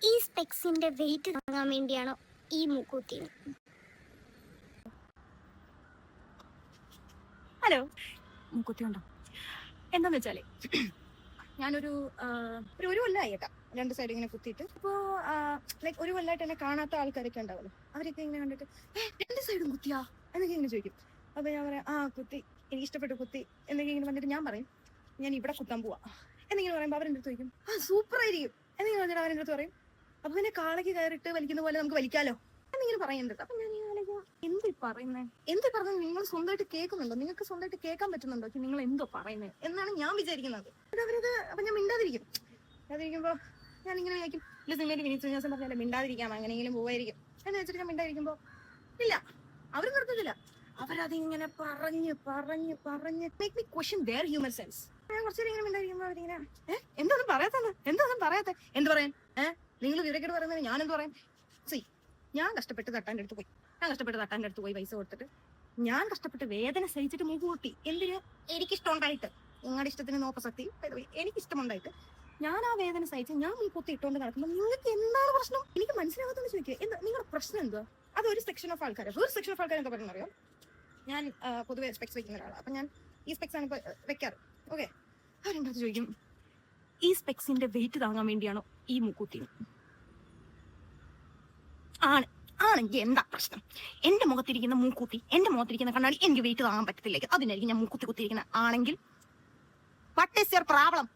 ഈ സ്പെക്സിന്റെ വെയിറ്റ് താങ്ങാൻ വേണ്ടിയാണോ ഈ മൂക്കുത്തി? ഹലോ, മൂക്കുത്തി ഉണ്ടോ? എന്താന്ന് വെച്ചാലേ ഞാനൊരു ഒരു കൊല്ലമായി കേട്ടാ രണ്ട് സൈഡ് ഇങ്ങനെ കുത്തിയിട്ട്. ഇപ്പോ ലൈക്ക് ഒരു കൊല്ലമായിട്ട് എന്നെ കാണാത്ത ആൾക്കാരൊക്കെ ഉണ്ടാവുമല്ലോ, അവരൊക്കെ ഇങ്ങനെ കണ്ടിട്ട് രണ്ട് സൈഡും കുത്തിയാ എന്നൊക്കെ ഇങ്ങനെ ചോദിക്കും. അപ്പൊ ഞാൻ പറയാം കുത്തി, എനിക്ക് ഇഷ്ടപ്പെട്ടു കുത്തി എന്നൊക്കെ ഇങ്ങനെ വന്നിട്ട് ഞാൻ പറയും ഞാൻ ഇവിടെ കുത്താൻ പോവാ എന്നിങ്ങനെ പറയുമ്പോൾ അവരെൻ്റെ അടുത്ത് ചോദിക്കും സൂപ്പർ ആയിരിക്കും എന്നിങ്ങനെ പറഞ്ഞിട്ട് അവരെൻ്റെ അടുത്ത് പറയും അപ്പൊ പിന്നെ കാളയ്ക്ക് കയറിട്ട് വലിക്കുന്ന പോലെ നമുക്ക് വലിക്കാലോ എന്നിങ്ങനെ പറയുന്നുണ്ട്. അപ്പൊ ഞാൻ എന്ത് പറയുന്നത് നിങ്ങൾ സ്വന്തമായിട്ട് കേൾക്കുന്നുണ്ടോ? നിങ്ങൾക്ക് സ്വന്തമായിട്ട് കേൾക്കാൻ പറ്റുന്നുണ്ടോ? നിങ്ങൾ എന്തോ പറയുന്നത് എന്നാണ് ഞാൻ വിചാരിക്കുന്നത്. അവരത് അപ്പൊ ഞാൻ മിണ്ടാതിരിക്കുമ്പോ ഞാൻ ഇങ്ങനെ വിചാരിക്കും ഇല്ല സിനിമയിൽ വിനീത് ശ്രീനിവാസൻ പറഞ്ഞാലേ മിണ്ടാതിരിക്കാം, അങ്ങനെയെങ്കിലും പോവായിരിക്കും എന്ന് വെച്ചിട്ട് ഞാൻ മിണ്ടാതിരിക്കുമ്പോ ഇല്ല, അവർ നിർത്തുന്നില്ല. അവരതിങ്ങനെ പറഞ്ഞ് make me question their human sense. ഞാൻ കുറച്ചേരം ഇങ്ങനെ മിണ്ടാതിരിക്കുമ്പോ അവരിങ്ങനെ എന്തൊന്നും പറയാത്ത എന്ത് പറയാൻ? നിങ്ങൾ വിവരക്കേട് പറയുന്നത് ഞാനെന്ത് പറയാൻ? ഞാൻ കഷ്ടപ്പെട്ട് തട്ടാൻ്റെ അടുത്ത് പോയി പൈസ കൊടുത്തിട്ട് ഞാൻ കഷ്ടപ്പെട്ട് വേദന സഹിച്ചിട്ട് മൂക്ക് കൂട്ടി. എന്തിന്? എനിക്കിഷ്ടം ഉണ്ടായിട്ട്. നിങ്ങളുടെ ഇഷ്ടത്തിന് നോ പ്രസക്തി. എനിക്കിഷ്ടമുണ്ടായിട്ട് ഞാൻ ആ വേദന സഹിച്ച് ഞാൻ മൂക്കുത്തി ഇട്ടുകൊണ്ട് നടക്കുമ്പോൾ നിങ്ങൾക്ക് എന്താണ് പ്രശ്നം? എനിക്ക് മനസ്സിലാകാത്തെന്ന് ചോദിക്കുക. എന്താ നിങ്ങളുടെ പ്രശ്നം? എന്തുവാ? അതൊരു സെക്ഷൻ ഓഫ് ആൾക്കാർ. വേറെ സെക്ഷൻ ഓഫ് ആൾക്കാർ എന്താ പറയുന്നറിയോ? ഞാൻ പൊതുവെ സ്പെക്സ് വെക്കുന്ന ഒരാളാണ്. അപ്പൊ ഞാൻ ഈ സ്പെക്സ് ആണ് ഇപ്പൊ വെക്കാറ്. ഓക്കെ, അവരെന്താ ചോദിക്കും ഈ സ്പെക്സിന്റെ വെയിറ്റ് താങ്ങാൻ വേണ്ടിയാണോ ഈ മൂക്കുത്തി? ആണെങ്കിൽ എന്താ പ്രശ്നം? എന്റെ മുഖത്തിരിക്കുന്ന മൂക്കുത്തി, എന്റെ മുഖത്തിരിക്കുന്ന കണ്ണാടി എനിക്ക് വെയിറ്റ് താങ്ങാൻ പറ്റത്തില്ലെങ്കിൽ അതിനായിരിക്കും ഞാൻ മൂക്കുത്തി കുത്തിയിരിക്കുന്ന ആണെങ്കിൽ വാട്ട് ഈസ് യുവർ പ്രോബ്ലം?